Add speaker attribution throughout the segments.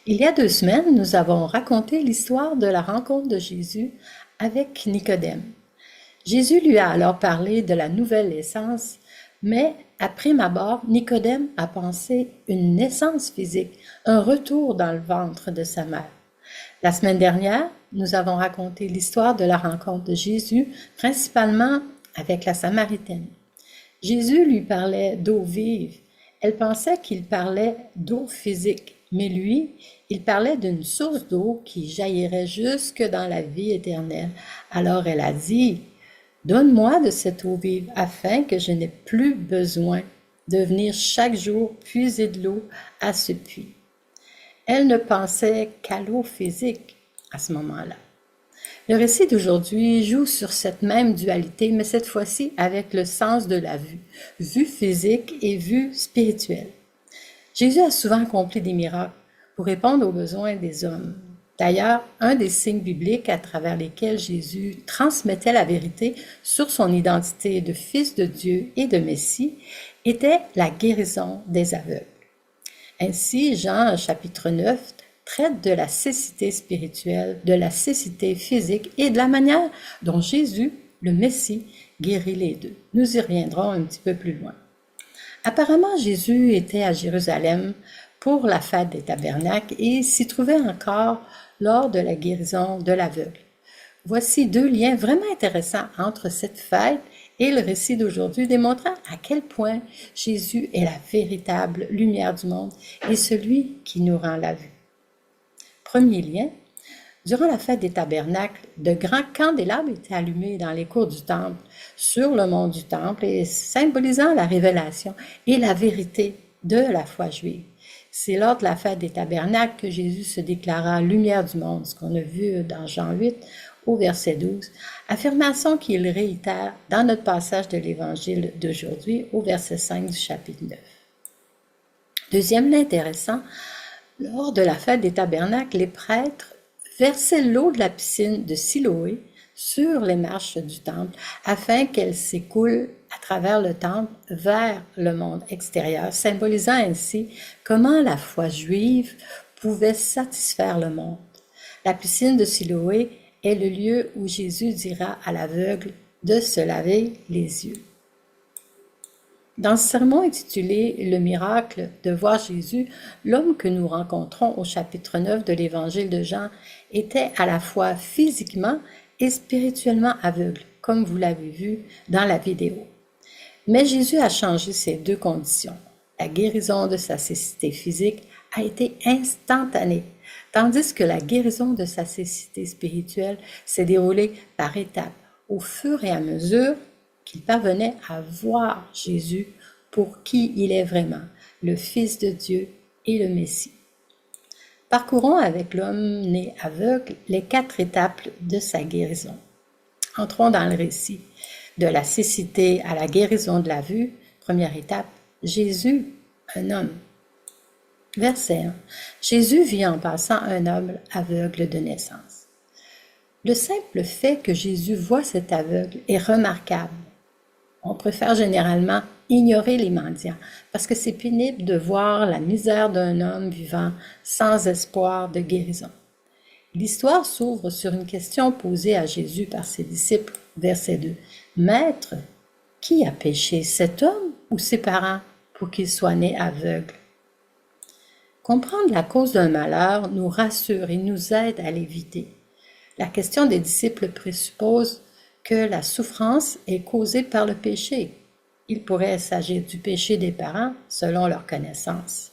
Speaker 1: Il y a 2 semaines, nous avons raconté l'histoire de la rencontre de Jésus avec Nicodème. Jésus lui a alors parlé de la nouvelle naissance, mais à prime abord, Nicodème a pensé une naissance physique, un retour dans le ventre de sa mère. La semaine dernière, nous avons raconté l'histoire de la rencontre de Jésus, principalement avec la Samaritaine. Jésus lui parlait d'eau vive. Elle pensait qu'il parlait d'eau physique, mais lui, il parlait d'une source d'eau qui jaillirait jusque dans la vie éternelle. Alors elle a dit, donne-moi de cette eau vive afin que je n'ai plus besoin de venir chaque jour puiser de l'eau à ce puits. Elle ne pensait qu'à l'eau physique à ce moment-là. Le récit d'aujourd'hui joue sur cette même dualité, mais cette fois-ci avec le sens de la vue physique et vue spirituelle. Jésus a souvent accompli des miracles pour répondre aux besoins des hommes. D'ailleurs, un des signes bibliques à travers lesquels Jésus transmettait la vérité sur son identité de fils de Dieu et de Messie était la guérison des aveugles. Ainsi, Jean chapitre 9 traite de la cécité spirituelle, de la cécité physique et de la manière dont Jésus, le Messie, guérit les deux. Nous y reviendrons un petit peu plus loin. Apparemment, Jésus était à Jérusalem pour la fête des tabernacles et s'y trouvait encore lors de la guérison de l'aveugle. Voici 2 liens vraiment intéressants entre cette fête et le récit d'aujourd'hui, démontrant à quel point Jésus est la véritable lumière du monde et celui qui nous rend la vue. Premier lien, durant la fête des tabernacles, de grands candélabres étaient allumés dans les cours du temple, sur le mont du temple, et symbolisant la révélation et la vérité de la foi juive. C'est lors de la fête des tabernacles que Jésus se déclara lumière du monde, ce qu'on a vu dans Jean 8 au verset 12, affirmation qu'il réitère dans notre passage de l'Évangile d'aujourd'hui au verset 5 du chapitre 9. Deuxième lien intéressant, lors de la fête des tabernacles, les prêtres versaient l'eau de la piscine de Siloé sur les marches du temple afin qu'elle s'écoule à travers le temple vers le monde extérieur, symbolisant ainsi comment la foi juive pouvait satisfaire le monde. La piscine de Siloé est le lieu où Jésus dira à l'aveugle de se laver les yeux. Dans ce sermon intitulé « Le miracle de voir Jésus », l'homme que nous rencontrons au chapitre 9 de l'Évangile de Jean était à la fois physiquement et spirituellement aveugle, comme vous l'avez vu dans la vidéo. Mais Jésus a changé ces 2 conditions. La guérison de sa cécité physique a été instantanée, tandis que la guérison de sa cécité spirituelle s'est déroulée par étapes, au fur et à mesure qu'il parvenait à voir Jésus pour qui il est vraiment, le Fils de Dieu et le Messie. Parcourons avec l'homme né aveugle les 4 étapes de sa guérison. Entrons dans le récit. De la cécité à la guérison de la vue, première étape, Jésus, un homme. Verset 1. Jésus vit en passant un homme aveugle de naissance. Le simple fait que Jésus voit cet aveugle est remarquable. On préfère généralement ignorer les mendiants parce que c'est pénible de voir la misère d'un homme vivant sans espoir de guérison. L'histoire s'ouvre sur une question posée à Jésus par ses disciples, verset 2. « Maître, qui a péché, cet homme ou ses parents pour qu'il soit né aveugle ?» Comprendre la cause d'un malheur nous rassure et nous aide à l'éviter. La question des disciples présuppose que la souffrance est causée par le péché. Il pourrait s'agir du péché des parents selon leur connaissance.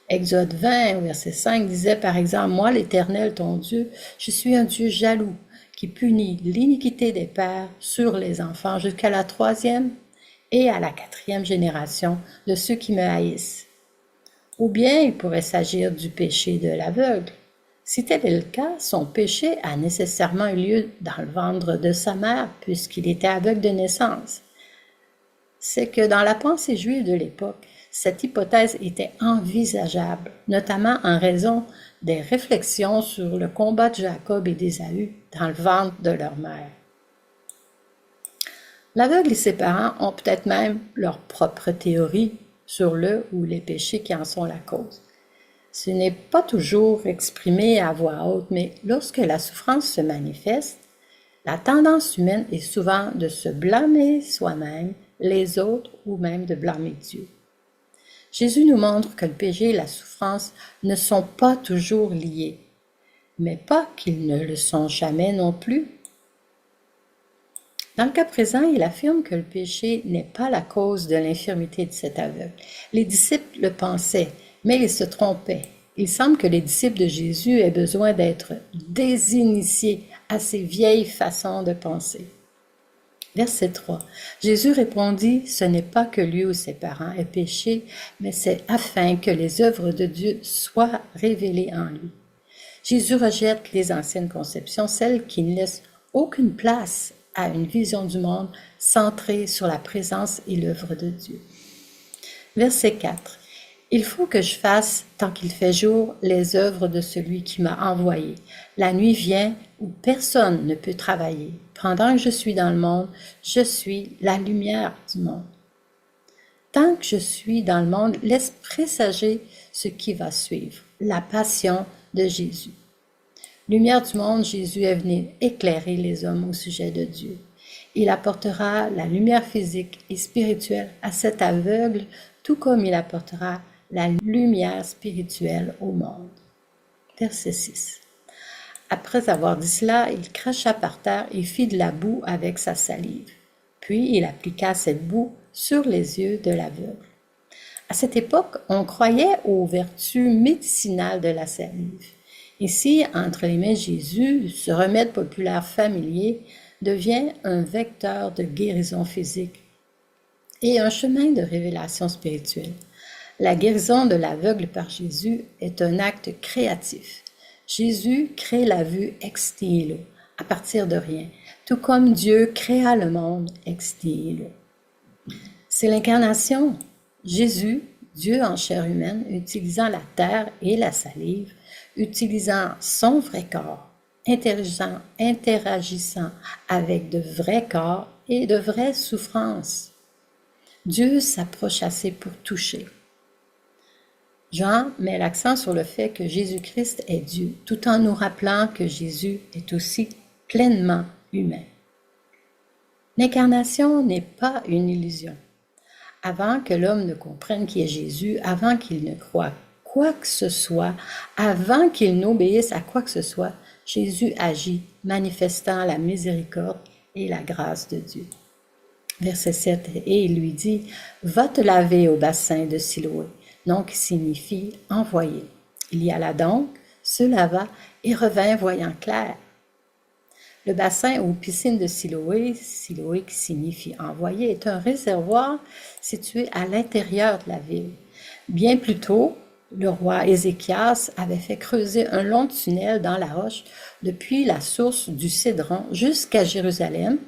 Speaker 1: Exode 20, verset 5 disait par exemple, « Moi, l'Éternel, ton Dieu, je suis un Dieu jaloux qui punit l'iniquité des pères sur les enfants jusqu'à la 3e et à la 4e génération de ceux qui me haïssent. » Ou bien il pourrait s'agir du péché de l'aveugle. Si tel est le cas, son péché a nécessairement eu lieu dans le ventre de sa mère, puisqu'il était aveugle de naissance. C'est que dans la pensée juive de l'époque, cette hypothèse était envisageable, notamment en raison des réflexions sur le combat de Jacob et d'Ésaü dans le ventre de leur mère. L'aveugle et ses parents ont peut-être même leur propre théorie sur le ou les péchés qui en sont la cause. Ce n'est pas toujours exprimé à voix haute, mais lorsque la souffrance se manifeste, la tendance humaine est souvent de se blâmer soi-même, les autres ou même de blâmer Dieu. Jésus nous montre que le péché et la souffrance ne sont pas toujours liés, mais pas qu'ils ne le sont jamais non plus. Dans le cas présent, il affirme que le péché n'est pas la cause de l'infirmité de cet aveugle. Les disciples le pensaient, mais ils se trompaient. Il semble que les disciples de Jésus aient besoin d'être désinitiés à ces vieilles façons de penser. Verset 3. Jésus répondit, « Ce n'est pas que lui ou ses parents aient péché, mais c'est afin que les œuvres de Dieu soient révélées en lui. » Jésus rejette les anciennes conceptions, celles qui ne laissent aucune place à une vision du monde centrée sur la présence et l'œuvre de Dieu. Verset 4. Il faut que je fasse, tant qu'il fait jour, les œuvres de celui qui m'a envoyé. La nuit vient où personne ne peut travailler. Pendant que je suis dans le monde, je suis la lumière du monde. Tant que je suis dans le monde, laisse présager ce qui va suivre, la passion de Jésus. Lumière du monde, Jésus est venu éclairer les hommes au sujet de Dieu. Il apportera la lumière physique et spirituelle à cet aveugle, tout comme il apportera la lumière spirituelle au monde. Verset 6. Après avoir dit cela, il cracha par terre et fit de la boue avec sa salive. Puis il appliqua cette boue sur les yeux de l'aveugle. À cette époque, on croyait aux vertus médicinales de la salive. Ici, entre les mains de Jésus, ce remède populaire familier devient un vecteur de guérison physique et un chemin de révélation spirituelle. La guérison de l'aveugle par Jésus est un acte créatif. Jésus crée la vue ex nihilo, à partir de rien, tout comme Dieu créa le monde ex nihilo. C'est l'incarnation. Jésus, Dieu en chair humaine, utilisant la terre et la salive, utilisant son vrai corps, interagissant avec de vrais corps et de vraies souffrances. Dieu s'approche assez pour toucher. Jean met l'accent sur le fait que Jésus-Christ est Dieu, tout en nous rappelant que Jésus est aussi pleinement humain. L'incarnation n'est pas une illusion. Avant que l'homme ne comprenne qui est Jésus, avant qu'il ne croie quoi que ce soit, avant qu'il n'obéisse à quoi que ce soit, Jésus agit, manifestant la miséricorde et la grâce de Dieu. Verset 7, et il lui dit, « Va te laver au bassin de Siloé », donc signifie « envoyer ». Il y alla donc, se lava et revint voyant clair. Le bassin ou piscine de Siloé, Siloé qui signifie « envoyer », est un réservoir situé à l'intérieur de la ville. Bien plus tôt, le roi Ézéchias avait fait creuser un long tunnel dans la roche depuis la source du Cédron jusqu'à Jérusalem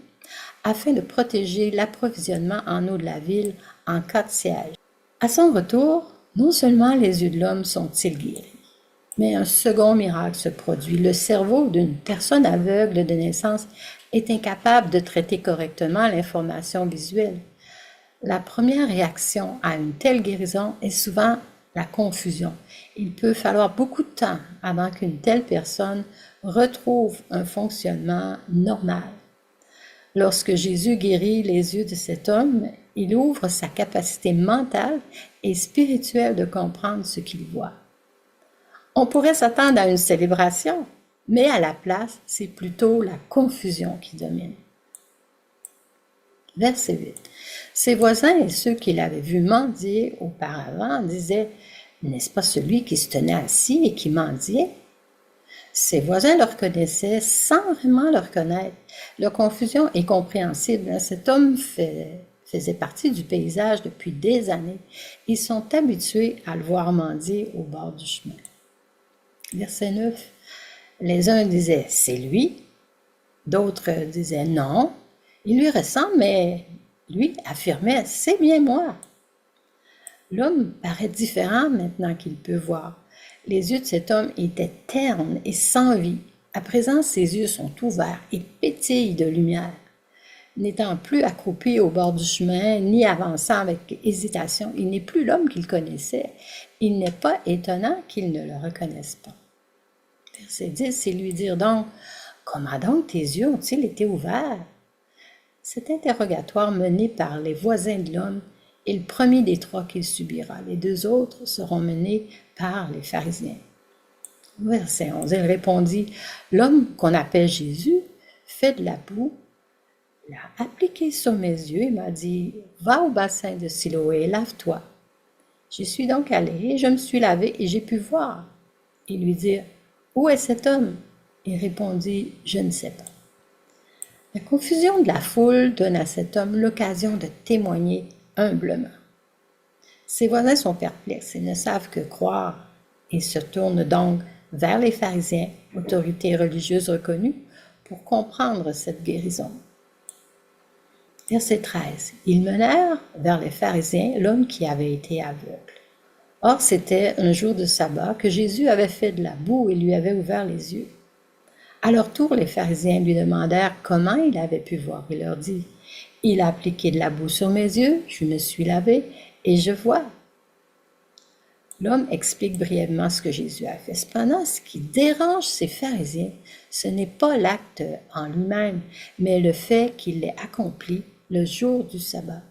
Speaker 1: afin de protéger l'approvisionnement en eau de la ville en cas de siège. À son retour, non seulement les yeux de l'homme sont-ils guéris, mais un second miracle se produit. Le cerveau d'une personne aveugle de naissance est incapable de traiter correctement l'information visuelle. La première réaction à une telle guérison est souvent la confusion. Il peut falloir beaucoup de temps avant qu'une telle personne retrouve un fonctionnement normal. Lorsque Jésus guérit les yeux de cet homme, il ouvre sa capacité mentale et spirituelle de comprendre ce qu'il voit. On pourrait s'attendre à une célébration, mais à la place, c'est plutôt la confusion qui domine. Verset 8. Ses voisins et ceux qui l'avaient vu mendier auparavant disaient « N'est-ce pas celui qui se tenait assis et qui mendiait ?» Ses voisins le reconnaissaient sans vraiment le reconnaître. Leur confusion est compréhensible. Cet homme faisait partie du paysage depuis des années. Ils sont habitués à le voir mendier au bord du chemin. Verset 9. Les uns disaient « C'est lui », d'autres disaient « Non ». Il lui ressemble, mais lui affirmait « C'est bien moi ». L'homme paraît différent maintenant qu'il peut voir. Les yeux de cet homme étaient ternes et sans vie. À présent, ses yeux sont ouverts et pétillent de lumière. N'étant plus accroupi au bord du chemin, ni avançant avec hésitation, il n'est plus l'homme qu'il connaissait. Il n'est pas étonnant qu'il ne le reconnaisse pas. Verset 10, c'est lui dire donc, « Comment donc tes yeux ont-ils été ouverts? » Cet interrogatoire mené par les voisins de l'homme est le premier des trois qu'il subira. Les deux autres seront menés par les pharisiens. Verset 11, il répondit, « L'homme qu'on appelle Jésus fait de la boue, l'a appliqué sur mes yeux et m'a dit, « Va au bassin de Siloé, lave-toi. » J'y suis donc allé, je me suis lavé et j'ai pu voir. Ils lui dirent, « Où est cet homme? » Il répondit, « Je ne sais pas. » La confusion de la foule donne à cet homme l'occasion de témoigner humblement. Ses voisins sont perplexes et ne savent que croire et se tournent donc vers les pharisiens, autorités religieuses reconnues, pour comprendre cette guérison. Verset 13. Ils menèrent vers les pharisiens l'homme qui avait été aveugle. Or, c'était un jour de sabbat que Jésus avait fait de la boue et lui avait ouvert les yeux. À leur tour, les pharisiens lui demandèrent comment il avait pu voir. Il leur dit, « Il a appliqué de la boue sur mes yeux, je me suis lavé et je vois. » L'homme explique brièvement ce que Jésus a fait. Cependant, ce qui dérange ces pharisiens, ce n'est pas l'acte en lui-même, mais le fait qu'il l'ait accompli le jour du sabbat.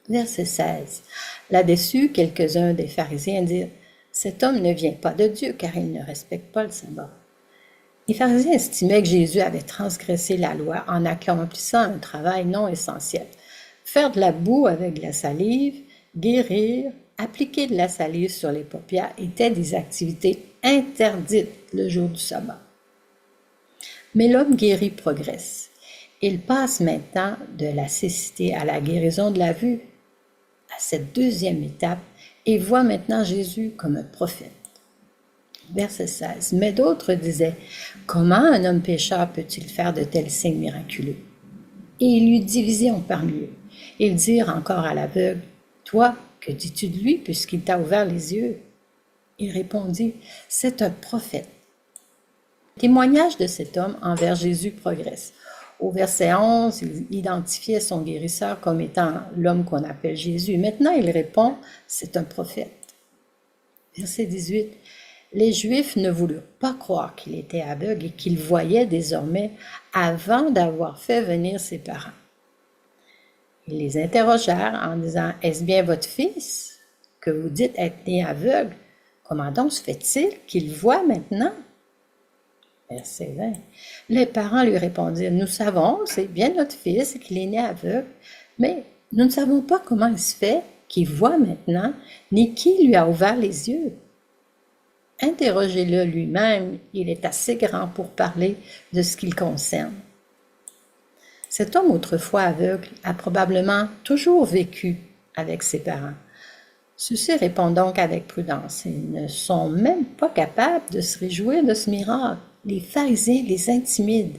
Speaker 1: Verset 16. Là-dessus, quelques-uns des pharisiens dirent, « Cet homme ne vient pas de Dieu, car il ne respecte pas le sabbat. » Les pharisiens estimaient que Jésus avait transgressé la loi en accomplissant un travail non essentiel. Faire de la boue avec de la salive, guérir, appliquer de la salive sur les paupières étaient des activités interdites le jour du sabbat. Mais l'homme guéri progresse. Il passe maintenant de la cécité à la guérison de la vue, à cette deuxième étape, et voit maintenant Jésus comme un prophète. Verset 16. Mais d'autres disaient, « Comment un homme pécheur peut-il faire de tels signes miraculeux? » Et il eut division parmi eux. Ils dirent encore à l'aveugle, « Toi, que dis-tu de lui puisqu'il t'a ouvert les yeux? » Il répondit, « C'est un prophète. » Le témoignage de cet homme envers Jésus progresse. Au verset 11, il identifiait son guérisseur comme étant l'homme qu'on appelle Jésus. Maintenant, il répond, « C'est un prophète. » Verset 18. Les Juifs ne voulurent pas croire qu'il était aveugle et qu'il voyait désormais avant d'avoir fait venir ses parents. Ils les interrogèrent en disant, « Est-ce bien votre fils que vous dites être né aveugle? Comment donc se fait-il qu'il voit maintenant? » Verset 20. Les parents lui répondirent, « Nous savons, c'est bien notre fils qu'il est né aveugle, mais nous ne savons pas comment il se fait qu'il voit maintenant, ni qui lui a ouvert les yeux. » Interrogez-le lui-même, il est assez grand pour parler de ce qu'il concerne. Cet homme autrefois aveugle a probablement toujours vécu avec ses parents. Ceux-ci répondent donc avec prudence. Ils ne sont même pas capables de se réjouir de ce miracle. Les pharisiens les intimident.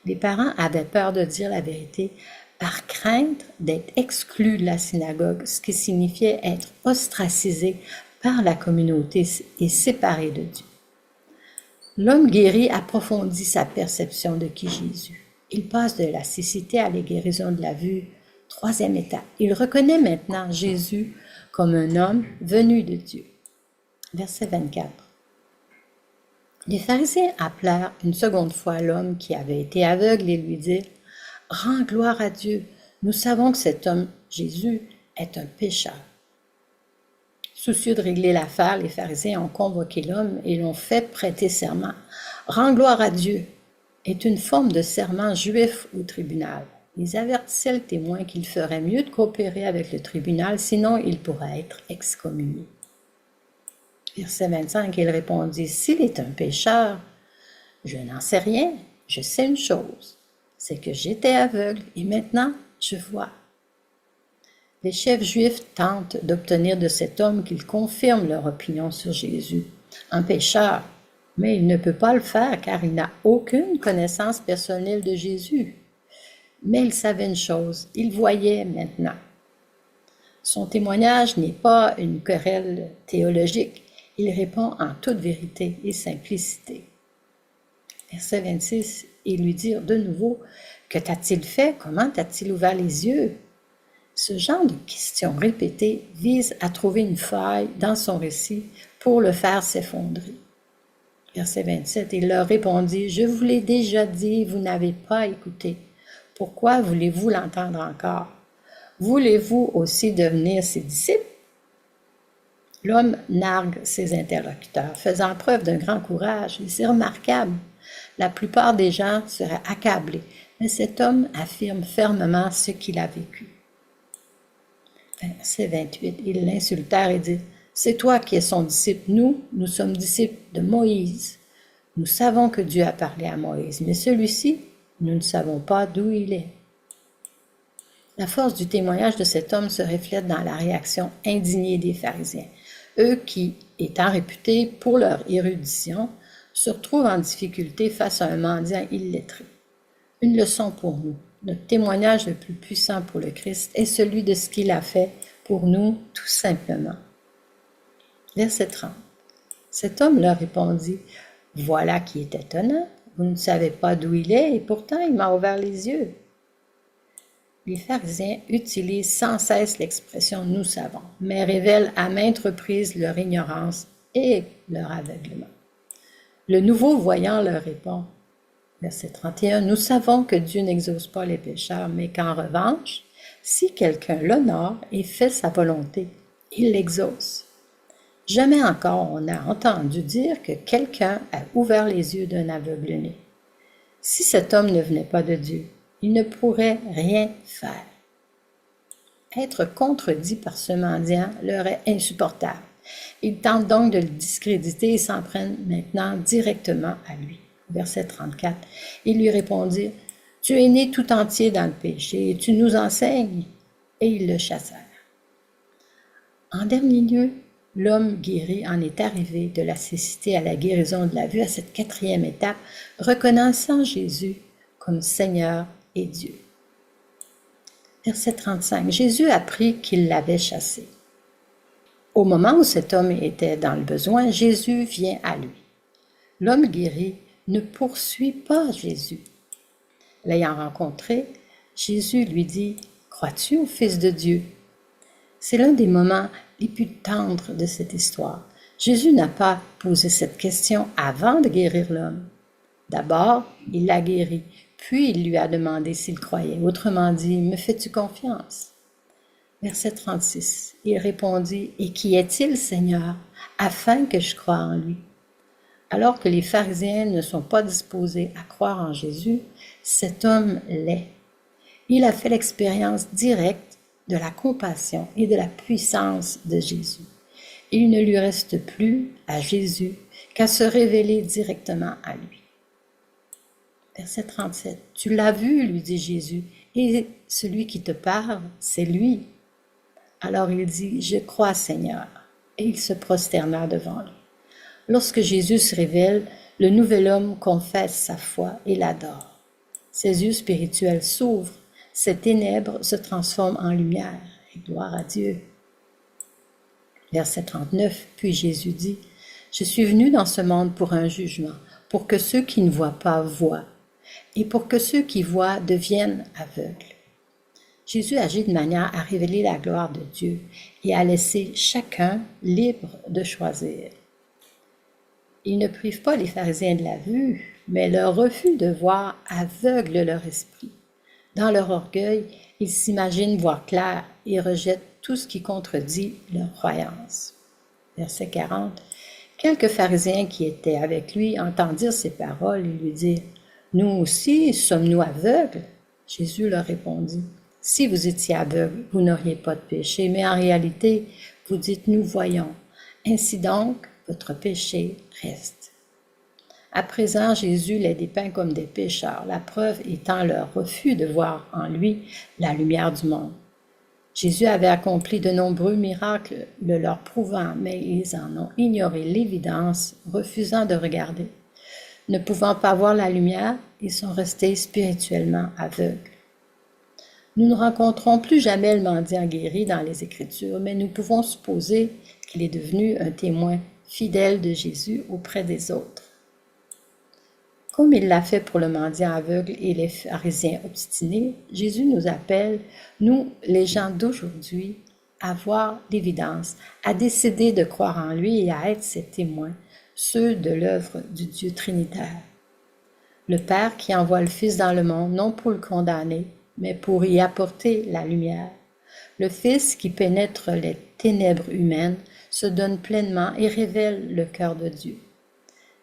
Speaker 1: Les parents avaient peur de dire la vérité par crainte d'être exclus de la synagogue, ce qui signifiait être ostracisés par la communauté et séparés de Dieu. L'homme guéri approfondit sa perception de qui Jésus. Il passe de la cécité à la guérison de la vue, troisième étape. Il reconnaît maintenant Jésus comme un homme venu de Dieu. Verset 24. Les pharisiens appelèrent une seconde fois l'homme qui avait été aveugle et lui dirent, « Rends gloire à Dieu, nous savons que cet homme, Jésus, est un pécheur. » Soucieux de régler l'affaire, les pharisiens ont convoqué l'homme et l'ont fait prêter serment. « Rends gloire à Dieu » est une forme de serment juif au tribunal. Ils avertissaient le témoin qu'il ferait mieux de coopérer avec le tribunal, sinon il pourrait être excommunié. Verset 25, il répondit, « S'il est un pécheur, je n'en sais rien, je sais une chose, c'est que j'étais aveugle et maintenant je vois. » Les chefs juifs tentent d'obtenir de cet homme qu'il confirme leur opinion sur Jésus, un pécheur, mais il ne peut pas le faire car il n'a aucune connaissance personnelle de Jésus. Mais il savait une chose, il voyait maintenant. Son témoignage n'est pas une querelle théologique, il répond en toute vérité et simplicité. Verset 26, et lui dire de nouveau « Que t'a-t-il fait? Comment t'a-t-il ouvert les yeux ?» Ce genre de questions répétées vise à trouver une faille dans son récit pour le faire s'effondrer. Verset 27, il leur répondit « Je vous l'ai déjà dit, vous n'avez pas écouté. Pourquoi voulez-vous l'entendre encore? Voulez-vous aussi devenir ses disciples? » L'homme nargue ses interlocuteurs, faisant preuve d'un grand courage, et c'est remarquable. La plupart des gens seraient accablés, mais cet homme affirme fermement ce qu'il a vécu. Verset 28, ils l'insultèrent et dit « C'est toi qui es son disciple, nous sommes disciples de Moïse. Nous savons que Dieu a parlé à Moïse, mais celui-ci, nous ne savons pas d'où il est. » La force du témoignage de cet homme se reflète dans la réaction indignée des pharisiens. Eux qui, étant réputés pour leur érudition, se retrouvent en difficulté face à un mendiant illettré. Une leçon pour nous. Notre témoignage le plus puissant pour le Christ est celui de ce qu'il a fait pour nous, tout simplement. Verset 30. Cet homme leur répondit, « Voilà qui est étonnant. Vous ne savez pas d'où il est et pourtant il m'a ouvert les yeux. » Les pharisiens utilisent sans cesse l'expression « nous savons », mais révèlent à maintes reprises leur ignorance et leur aveuglement. Le nouveau voyant leur répond, verset 31, « Nous savons que Dieu n'exauce pas les pécheurs, mais qu'en revanche, si quelqu'un l'honore et fait sa volonté, il l'exauce. Jamais encore on a entendu dire que quelqu'un a ouvert les yeux d'un aveugle-né. Si cet homme ne venait pas de Dieu, il ne pourrait rien faire. » Être contredit par ce mendiant leur est insupportable. Ils tentent donc de le discréditer et s'en prennent maintenant directement à lui. Verset 34. Ils lui répondirent, « Tu es né tout entier dans le péché et tu nous enseignes. » Et ils le chassèrent. En dernier lieu, l'homme guéri en est arrivé de la cécité à la guérison de la vue à cette quatrième étape, reconnaissant Jésus comme Seigneur et Dieu. Verset 35. Jésus apprit qu'il l'avait chassé. Au moment où cet homme était dans le besoin, Jésus vient à lui. L'homme guéri ne poursuit pas Jésus. L'ayant rencontré, Jésus lui dit « Crois-tu au Fils de Dieu ?» C'est l'un des moments les plus tendres de cette histoire. Jésus n'a pas posé cette question avant de guérir l'homme. D'abord, il l'a guéri, puis il lui a demandé s'il croyait. Autrement dit, « Me fais-tu confiance ?» Verset 36, il répondit, « Et qui est-il, Seigneur, afin que je croie en lui ?» Alors que les pharisiens ne sont pas disposés à croire en Jésus, cet homme l'est. Il a fait l'expérience directe de la compassion et de la puissance de Jésus. Il ne lui reste plus à Jésus qu'à se révéler directement à lui. Verset 37, « Tu l'as vu, lui dit Jésus, et celui qui te parle, c'est lui. » Alors il dit, « Je crois, Seigneur. » Et il se prosterna devant lui. Lorsque Jésus se révèle, le nouvel homme confesse sa foi et l'adore. Ses yeux spirituels s'ouvrent, ses ténèbres se transforment en lumière. Et gloire à Dieu. Verset 39, puis Jésus dit, « Je suis venu dans ce monde pour un jugement, pour que ceux qui ne voient pas voient, et pour que ceux qui voient deviennent aveugles. » Jésus agit de manière à révéler la gloire de Dieu et à laisser chacun libre de choisir. Il ne prive pas les pharisiens de la vue, mais leur refus de voir aveugle leur esprit. Dans leur orgueil, ils s'imaginent voir clair et rejettent tout ce qui contredit leur croyance. Verset 40. Quelques pharisiens qui étaient avec lui entendirent ces paroles et lui dirent, « Nous aussi, sommes-nous aveugles? » Jésus leur répondit, « Si vous étiez aveugles, vous n'auriez pas de péché, mais en réalité, vous dites, nous voyons. Ainsi donc, votre péché reste. » À présent, Jésus les dépeint comme des pécheurs, la preuve étant leur refus de voir en lui la lumière du monde. Jésus avait accompli de nombreux miracles le leur prouvant, mais ils en ont ignoré l'évidence, refusant de regarder. Ne pouvant pas voir la lumière, ils sont restés spirituellement aveugles. Nous ne rencontrons plus jamais le mendiant guéri dans les Écritures, mais nous pouvons supposer qu'il est devenu un témoin fidèle de Jésus auprès des autres. Comme il l'a fait pour le mendiant aveugle et les pharisiens obstinés, Jésus nous appelle, nous, les gens d'aujourd'hui, à voir l'évidence, à décider de croire en lui et à être ses témoins, ceux de l'œuvre du Dieu trinitaire. Le Père qui envoie le Fils dans le monde, non pour le condamner, mais pour y apporter la lumière. Le Fils qui pénètre les ténèbres humaines, se donne pleinement et révèle le cœur de Dieu.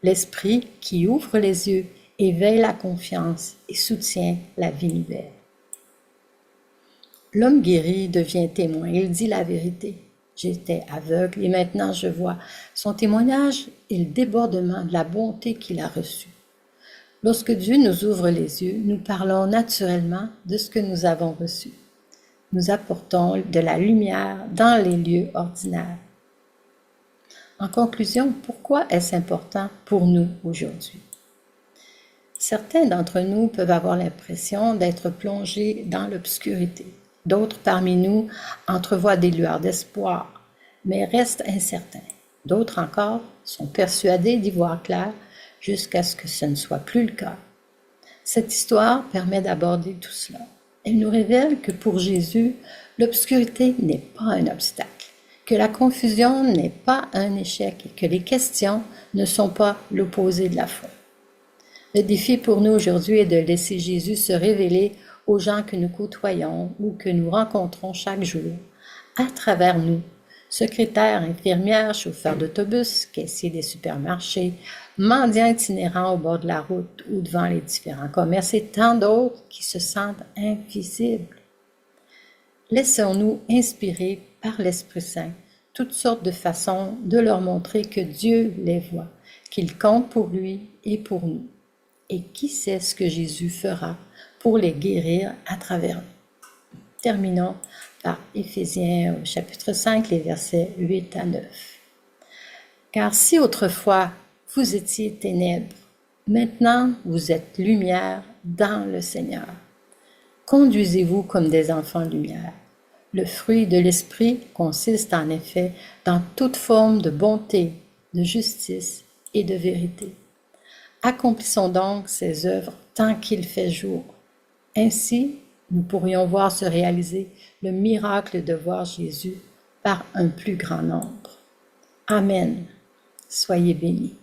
Speaker 1: L'Esprit qui ouvre les yeux, éveille la confiance et soutient la vie nouvelle. L'homme guéri devient témoin, il dit la vérité. J'étais aveugle et maintenant je vois. Son témoignage est le débordement de la bonté qu'il a reçue. Lorsque Dieu nous ouvre les yeux, nous parlons naturellement de ce que nous avons reçu. Nous apportons de la lumière dans les lieux ordinaires. En conclusion, pourquoi est-ce important pour nous aujourd'hui? Certains d'entre nous peuvent avoir l'impression d'être plongés dans l'obscurité. D'autres parmi nous entrevoient des lueurs d'espoir, mais restent incertains. D'autres encore sont persuadés d'y voir clair jusqu'à ce que ce ne soit plus le cas. Cette histoire permet d'aborder tout cela. Elle nous révèle que pour Jésus, l'obscurité n'est pas un obstacle, que la confusion n'est pas un échec et que les questions ne sont pas l'opposé de la foi. Le défi pour nous aujourd'hui est de laisser Jésus se révéler aux gens que nous côtoyons ou que nous rencontrons chaque jour, à travers nous, secrétaires, infirmières, chauffeurs d'autobus, caissiers des supermarchés, mendiants itinérants au bord de la route ou devant les différents commerces et tant d'autres qui se sentent invisibles. Laissons-nous inspirer par l'Esprit Saint toutes sortes de façons de leur montrer que Dieu les voit, qu'il compte pour lui et pour nous. Et qui sait ce que Jésus fera pour les guérir à travers nous. Terminons par Éphésiens chapitre 5, les versets 8 à 9. Car si autrefois vous étiez ténèbres, maintenant vous êtes lumière dans le Seigneur. Conduisez-vous comme des enfants de lumière. Le fruit de l'Esprit consiste en effet dans toute forme de bonté, de justice et de vérité. Accomplissons donc ces œuvres tant qu'il fait jour. Ainsi, nous pourrions voir se réaliser le miracle de voir Jésus par un plus grand nombre. Amen. Soyez bénis.